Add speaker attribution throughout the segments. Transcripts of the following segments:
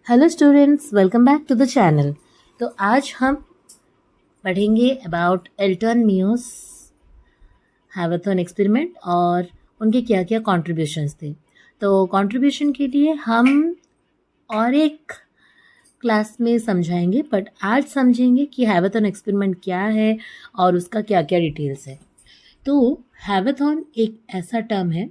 Speaker 1: Hello students, welcome back to the channel. तो आज हम पढ़ेंगे about Elton Mayo's Hawthorne experiment और उनके क्या क्या कॉन्ट्रीब्यूशंस थे। तो कंट्रीब्यूशन के लिए हम और एक क्लास में समझाएंगे, बट आज समझेंगे कि हैवाथन एक्सपेरिमेंट क्या है और उसका क्या क्या डिटेल्स है। तो हैवाथन एक ऐसा टर्म है,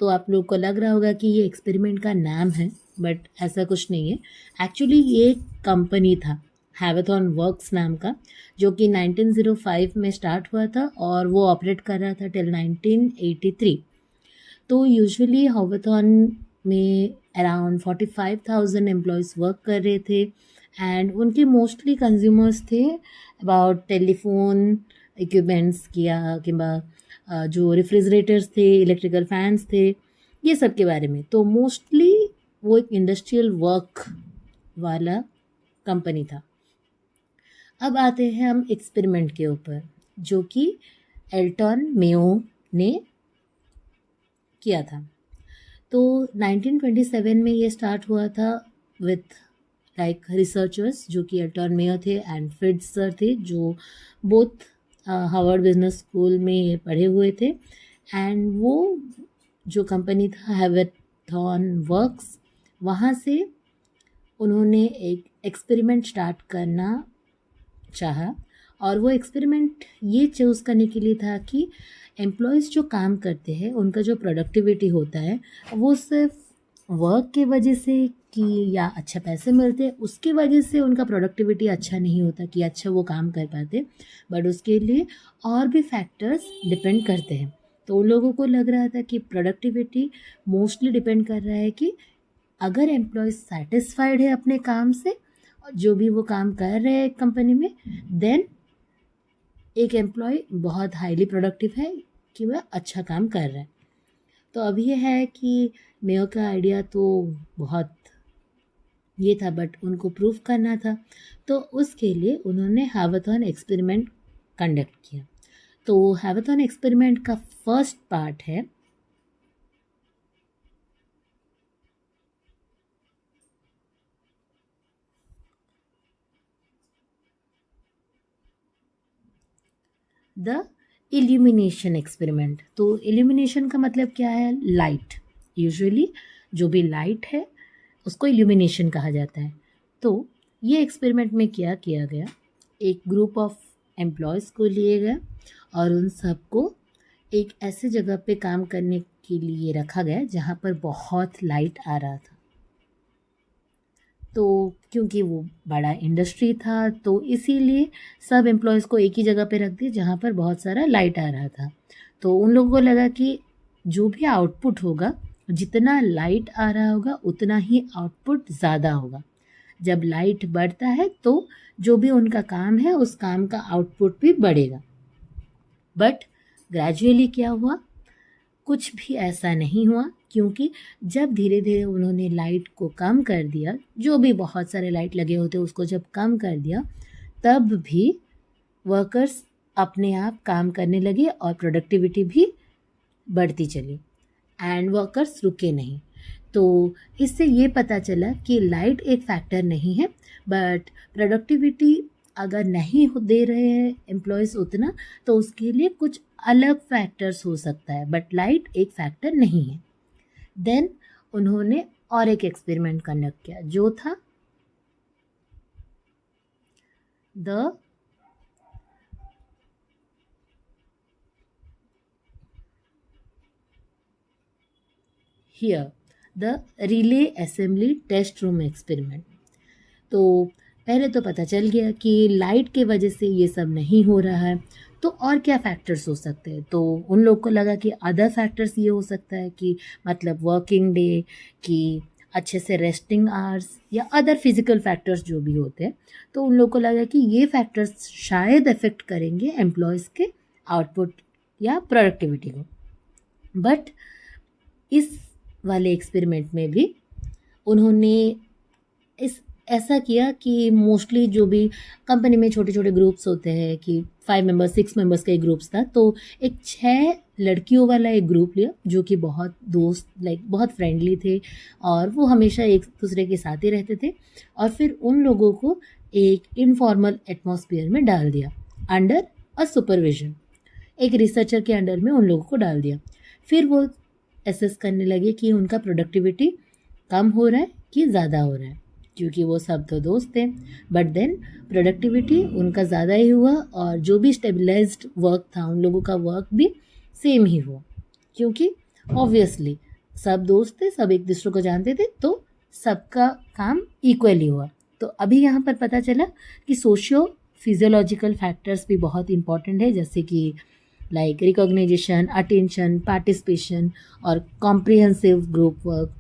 Speaker 1: तो आप लोग को लग रहा होगा कि ये एक्सपेरिमेंट का नाम है, बट ऐसा कुछ नहीं है। एक्चुअली ये एक कंपनी था हैवाथन वर्क्स नाम का, जो कि 1905 में स्टार्ट हुआ था और वो ऑपरेट कर रहा था टिल 1983। तो यूजुअली हैवाथन में अराउंड 45,000 एम्प्लॉयज़ वर्क कर रहे थे एंड उनके मोस्टली कंज्यूमर्स थे अबाउट टेलीफोन इक्विपमेंट्स किया कि जो रेफ्रिजरेटर्स थे, इलेक्ट्रिकल फैंस थे, ये सब के बारे में। तो मोस्टली वो एक इंडस्ट्रियल वर्क वाला कंपनी था। अब आते हैं हम एक्सपेरिमेंट के ऊपर, जो कि एल्टन मेयो ने किया था। तो 1927 में ये स्टार्ट हुआ था विथ लाइक रिसर्चर्स, जो कि एल्टन मेयो थे एंड फ्रिट्ज सर थे, जो बोथ हार्वर्ड बिजनेस स्कूल में पढ़े हुए थे। एंड वो जो कंपनी था हैवाथन वर्क्स, वहाँ से उन्होंने एक एक्सपेरिमेंट स्टार्ट करना चाहा। और वो एक्सपेरिमेंट ये चूज़ करने के लिए था कि एम्प्लॉयज़ जो काम करते हैं उनका जो प्रोडक्टिविटी होता है वो सिर्फ वर्क की वजह से कि या अच्छा पैसे मिलते हैं उसकी वजह से उनका प्रोडक्टिविटी अच्छा नहीं होता कि अच्छा वो काम कर पाते, बट उसके लिए और भी फैक्टर्स डिपेंड करते हैं। तो उन लोगों को लग रहा था कि प्रोडक्टिविटी मोस्टली डिपेंड कर रहा है कि अगर एम्प्लॉयज़ सेटिस्फाइड है अपने काम से, जो भी वो काम कर रहे हैं कंपनी में, देन एक एम्प्लॉय बहुत हाईली प्रोडक्टिव है कि वह अच्छा काम कर रहा है। तो अब ये है कि मेयो का आइडिया तो बहुत ये था, बट उनको प्रूव करना था, तो उसके लिए उन्होंने हैवाथन एक्सपेरिमेंट कंडक्ट किया। तो हैवाथन एक्सपेरिमेंट का फर्स्ट पार्ट है द इल्यूमिनेशन एक्सपेरिमेंट। तो इल्यूमिनेशन का मतलब क्या है? लाइट। यूजुअली जो भी लाइट है उसको इल्यूमिनेशन कहा जाता है। तो ये एक्सपेरिमेंट में क्या किया गया, एक ग्रुप ऑफ एम्प्लॉयज़ को लिए गया और उन सबको एक ऐसे जगह पे काम करने के लिए रखा गया जहाँ पर बहुत लाइट आ रहा था। तो क्योंकि वो बड़ा इंडस्ट्री था तो इसीलिए सब एम्प्लॉयज़ को एक ही जगह पे रख दिया जहाँ पर बहुत सारा लाइट आ रहा था। तो उन लोगों को लगा कि जो भी आउटपुट होगा, जितना लाइट आ रहा होगा उतना ही आउटपुट ज़्यादा होगा। जब लाइट बढ़ता है तो जो भी उनका काम है उस काम का आउटपुट भी बढ़ेगा। बट ग्रेजुअली क्या हुआ, कुछ भी ऐसा नहीं हुआ, क्योंकि जब धीरे धीरे उन्होंने लाइट को कम कर दिया, जो भी बहुत सारे लाइट लगे होते उसको जब कम कर दिया, तब भी वर्कर्स अपने आप काम करने लगे और प्रोडक्टिविटी भी बढ़ती चली एंड वर्कर्स रुके नहीं। तो इससे ये पता चला कि लाइट एक फैक्टर नहीं है, बट प्रोडक्टिविटी अगर नहीं दे रहे हैं एम्प्लॉयज़ उतना, तो उसके लिए कुछ अलग फैक्टर्स हो सकता है, बट लाइट एक फैक्टर नहीं है। देन उन्होंने और एक एक्सपेरिमेंट कंडक्ट किया, जो था the here the relay assembly test room experiment. तो पहले तो पता चल गया कि लाइट के वजह से ये सब नहीं हो रहा है, तो और क्या फैक्टर्स हो सकते हैं। तो उन लोग को लगा कि अदर फैक्टर्स ये हो सकता है कि मतलब वर्किंग डे, कि अच्छे से रेस्टिंग आवर्स या अदर फिजिकल फैक्टर्स जो भी होते हैं। तो उन लोग को लगा कि ये फैक्टर्स शायद अफेक्ट करेंगे एम्प्लॉयज़ के आउटपुट या प्रोडक्टिविटी को। बट इस वाले एक्सपेरिमेंट में भी उन्होंने इस ऐसा किया कि मोस्टली जो भी कंपनी में छोटे छोटे ग्रुप्स होते हैं कि 5 मेंबर्स 6 मेंबर्स का एक ग्रुप्स था, तो एक 6 लड़कियों वाला एक ग्रुप लिया जो कि बहुत दोस्त लाइक बहुत फ्रेंडली थे और वो हमेशा एक दूसरे के साथ ही रहते थे। और फिर उन लोगों को एक इनफॉर्मल एटमॉस्फेयर में डाल दिया अंडर अ सुपरविजन, एक रिसर्चर के अंडर में उन लोगों को डाल दिया। फिर वो एसेस करने लगे कि उनका प्रोडक्टिविटी कम हो रहा है कि ज़्यादा हो रहा है, क्योंकि वो सब तो दोस्त थे। बट देन प्रोडक्टिविटी उनका ज़्यादा ही हुआ और जो भी स्टेबलाइज्ड वर्क था उन लोगों का वर्क भी सेम ही हुआ, क्योंकि ऑब्वियसली सब दोस्त थे, सब एक दूसरे को जानते थे, तो सबका काम इक्वली हुआ। तो अभी यहाँ पर पता चला कि सोशियो फिजियोलॉजिकल फैक्टर्स भी बहुत इंपॉर्टेंट है, जैसे कि लाइक रिकॉग्निशन, अटेंशन, पार्टिसिपेशन और कॉम्प्रिहेंसिव ग्रुप वर्क,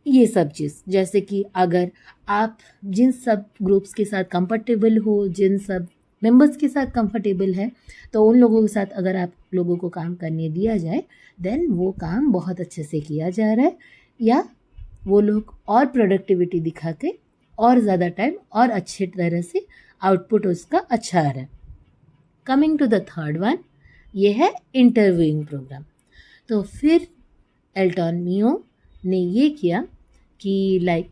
Speaker 1: ये सब चीज़। जैसे कि अगर आप जिन सब ग्रुप्स के साथ कंफर्टेबल हो, जिन सब मेंबर्स के साथ कंफर्टेबल है, तो उन लोगों के साथ अगर आप लोगों को काम करने दिया जाए, देन वो काम बहुत अच्छे से किया जा रहा है, या वो लोग और प्रोडक्टिविटी दिखा के और ज़्यादा टाइम और अच्छे तरह से आउटपुट उसका अच्छा आ रहा है। Coming to the third one, ये है इंटरव्यूइंग प्रोग्राम। तो फिर एल्टन मियो ने ये किया कि लाइक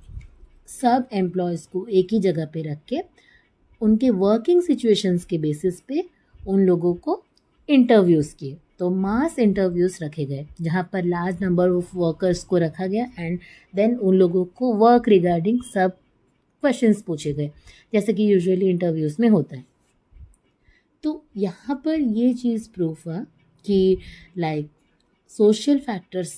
Speaker 1: सब एम्प्लॉयज़ को एक ही जगह पे रख के उनके वर्किंग सिचुएशंस के बेसिस पे उन लोगों को इंटरव्यूज़ किए। तो मास इंटरव्यूज़ रखे गए जहाँ पर लार्ज नंबर ऑफ वर्कर्स को रखा गया एंड देन उन लोगों को वर्क रिगार्डिंग सब क्वेश्चंस पूछे गए, जैसे कि यूजुअली इंटरव्यूज़ में होता है। तो यहाँ पर ये चीज़ प्रूफ हुआ कि लाइक सोशल फैक्टर्स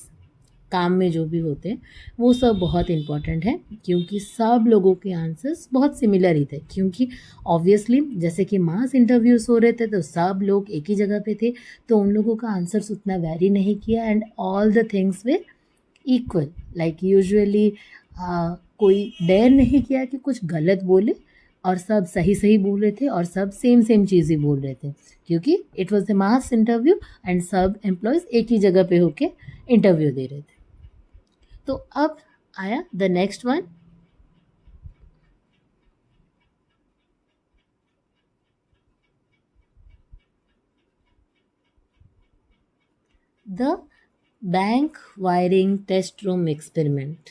Speaker 1: काम में जो भी होते हैं वो सब बहुत इम्पॉर्टेंट है, क्योंकि सब लोगों के आंसर्स बहुत सिमिलर ही थे। क्योंकि ऑब्वियसली जैसे कि मास इंटरव्यूज़ हो रहे थे तो सब लोग एक ही जगह पे थे, तो उन लोगों का आंसर्स उतना वैरी नहीं किया and all the things way equal. Like usually कोई डेयर नहीं किया कि कुछ गलत बोले, और सब सही सही बोल रहे थे और सब सेम सेम चीज़ ही बोल रहे थे, क्योंकि it was a mass interview and सब एम्प्लॉयज़ एक ही जगह पे होके इंटरव्यू दे रहे थे। तो अब आया the next one, the bank wiring test room experiment.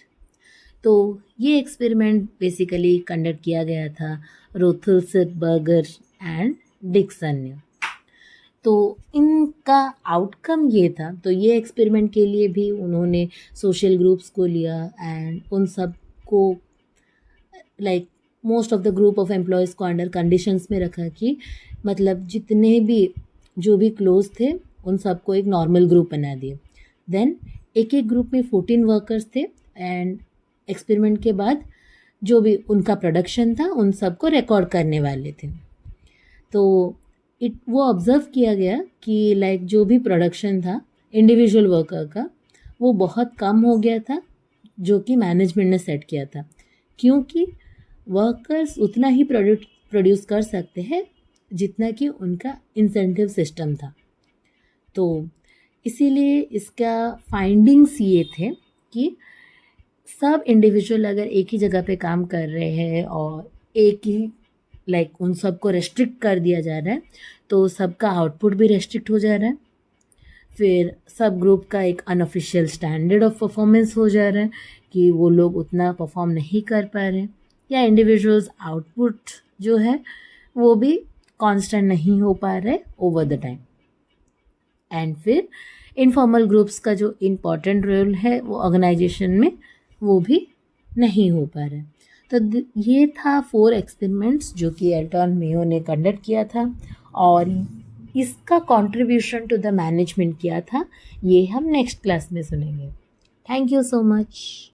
Speaker 1: तो ये एक्सपेरिमेंट बेसिकली कंडक्ट किया गया था रोथल्सबर्गर एंड डिक्सन ने। तो इनका आउटकम ये था, तो ये एक्सपेरिमेंट के लिए भी उन्होंने सोशल ग्रुप्स को लिया एंड उन सब को like most of the group of employees को अंडर कंडीशंस में रखा कि मतलब जितने भी जो भी क्लोज थे उन सबको एक नॉर्मल ग्रुप बना दिए। देन एक एक ग्रुप में 14 वर्कर्स थे एंड एक्सपेरिमेंट के बाद जो भी उनका प्रोडक्शन था उन सबको रिकॉर्ड करने वाले थे। तो वो ऑब्ज़र्व किया गया कि लाइक जो भी प्रोडक्शन था इंडिविजुअल वर्कर का वो बहुत कम हो गया था जो कि मैनेजमेंट ने सेट किया था, क्योंकि वर्कर्स उतना ही प्रोड्यूस कर सकते हैं जितना कि उनका इंसेंटिव सिस्टम था। तो इसीलिए इसका फाइंडिंग्स ये थे कि सब इंडिविजुअल अगर एक ही जगह पे काम कर रहे हैं और एक ही लाइक उन सबको रेस्ट्रिक्ट कर दिया जा रहा है, तो सबका आउटपुट भी रेस्ट्रिक्ट हो जा रहा है। फिर सब ग्रुप का एक अनऑफिशियल स्टैंडर्ड ऑफ परफॉर्मेंस हो जा रहा है कि वो लोग उतना परफॉर्म नहीं कर पा रहे, या इंडिविजुअल्स आउटपुट जो है वो भी कांस्टेंट नहीं हो पा रहे ओवर द टाइम। एंड फिर इनफॉर्मल ग्रुप्स का जो इम्पॉर्टेंट रोल है वो ऑर्गेनाइजेशन में वो भी नहीं हो पा रहा है। तो ये था 4 एक्सपेरिमेंट्स जो कि एल्टन मेयो ने कंडक्ट किया था और इसका कंट्रीब्यूशन टू द मैनेजमेंट किया था। ये हम नेक्स्ट क्लास में सुनेंगे। Thank you so much.